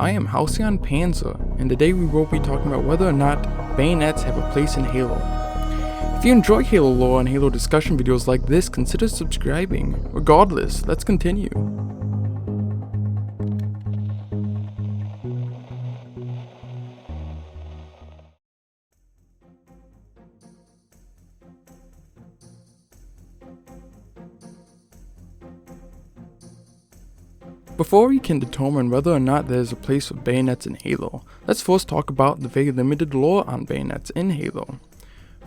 I am Halcyon Panzer, and today we will be talking about whether or not bayonets have a place in Halo. If you enjoy Halo lore and Halo discussion videos like this, consider subscribing. Regardless, let's continue. Before we can determine whether or not there is a place for bayonets in Halo, let's first talk about the very limited lore on bayonets in Halo.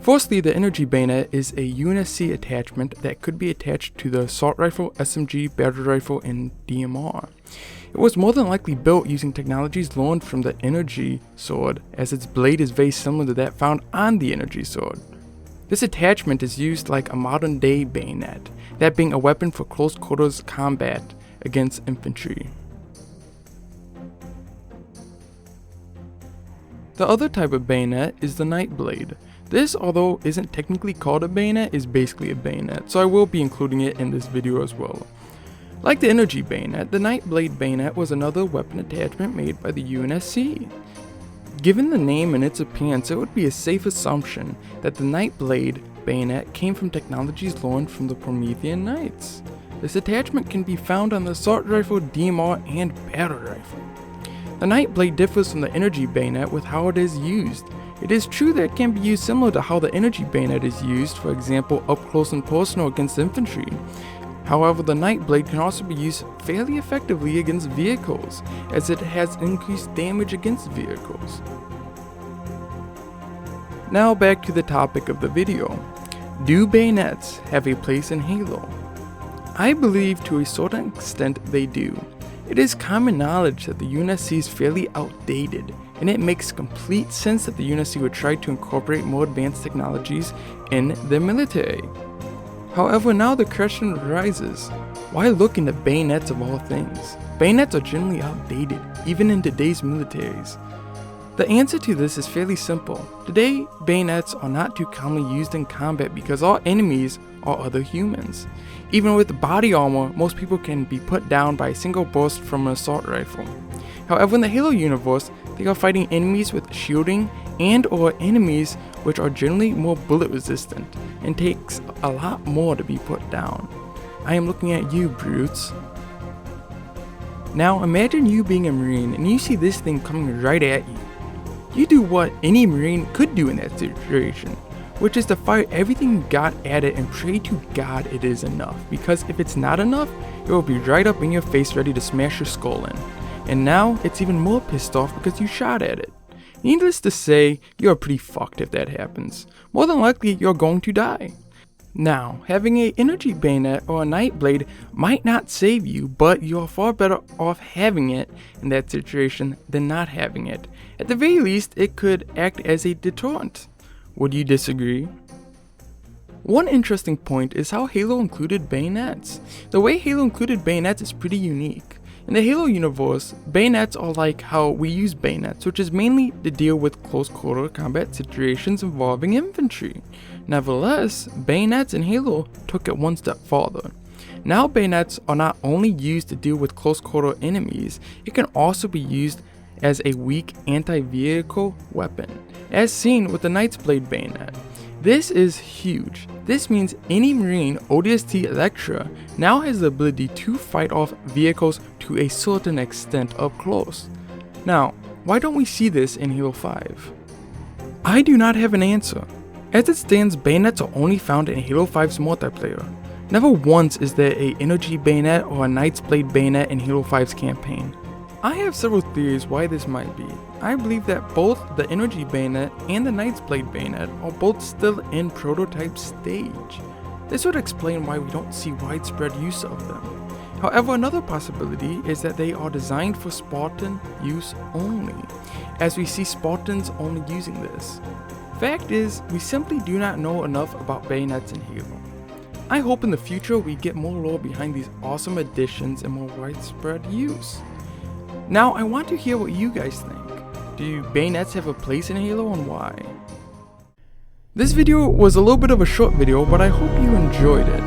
Firstly, the Energy Bayonet is a UNSC attachment that could be attached to the Assault Rifle, SMG, Battle Rifle, and DMR. It was more than likely built using technologies learned from the Energy Sword, as its blade is very similar to that found on the Energy Sword. This attachment is used like a modern day bayonet, that being a weapon for close quarters combat against infantry. The other type of bayonet is the Nightblade. This, although isn't technically called a bayonet, is basically a bayonet, so I will be including it in this video as well. Like the Energy Bayonet, the Nightblade bayonet was another weapon attachment made by the UNSC. Given the name and its appearance, it would be a safe assumption that the Nightblade bayonet came from technologies learned from the Promethean Knights. This attachment can be found on the Assault Rifle, DMR, and Battle Rifle. The Nightblade differs from the Energy Bayonet with how it is used. It is true that it can be used similar to how the Energy Bayonet is used, for example up close and personal against infantry. However, the Nightblade can also be used fairly effectively against vehicles, as it has increased damage against vehicles. Now back to the topic of the video. Do bayonets have a place in Halo? I believe to a certain extent they do. It is common knowledge that the UNSC is fairly outdated, and it makes complete sense that the UNSC would try to incorporate more advanced technologies in their military. However, now the question arises, why look into bayonets of all things? Bayonets are generally outdated, even in today's militaries. The answer to this is fairly simple. Today, bayonets are not too commonly used in combat because our enemies are other humans. Even with body armor, most people can be put down by a single burst from an assault rifle. However, in the Halo universe, they are fighting enemies with shielding and/or enemies which are generally more bullet resistant and takes a lot more to be put down. I am looking at you, brutes. Now imagine you being a Marine and you see this thing coming right at you. You do what any Marine could do in that situation, which is to fire everything you got at it and pray to God it is enough, because if it's not enough, it will be right up in your face ready to smash your skull in. And now, it's even more pissed off because you shot at it. Needless to say, you're pretty fucked if that happens. More than likely, you're going to die. Now, having a Energy Bayonet or a Nightblade might not save you, but you're far better off having it in that situation than not having it. At the very least, it could act as a deterrent. Would you disagree? One interesting point is how Halo included bayonets. The way Halo included bayonets is pretty unique. In the Halo universe, bayonets are like how we use bayonets, which is mainly to deal with close quarter combat situations involving infantry. Nevertheless, bayonets in Halo took it one step farther. Now bayonets are not only used to deal with close quarter enemies, it can also be used as a weak anti-vehicle weapon, as seen with the Nightblade bayonet. This is huge. This means any Marine ODST Electra now has the ability to fight off vehicles to a certain extent up close. Now, why don't we see this in Halo 5? I do not have an answer. As it stands, bayonets are only found in Halo 5's multiplayer. Never once is there a Energy Bayonet or a Nightblade bayonet in Halo 5's campaign. I have several theories why this might be. I believe that both the Energy Bayonet and the Nightblade bayonet are both still in prototype stage. This would explain why we don't see widespread use of them. However, another possibility is that they are designed for Spartan use only, as we see Spartans only using this. Fact is, we simply do not know enough about bayonets in Halo. I hope in the future we get more lore behind these awesome additions and more widespread use. Now, I want to hear what you guys think. Do bayonets have a place in Halo and why? This video was a little bit of a short video, but I hope you enjoyed it.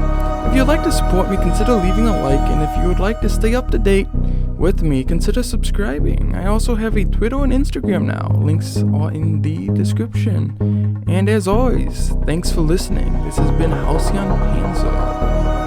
If you'd like to support me, consider leaving a like, and if you would like to stay up to date with me, consider subscribing. I also have a Twitter and Instagram now. Links are in the description. And as always, thanks for listening. This has been Halcyon Panzer.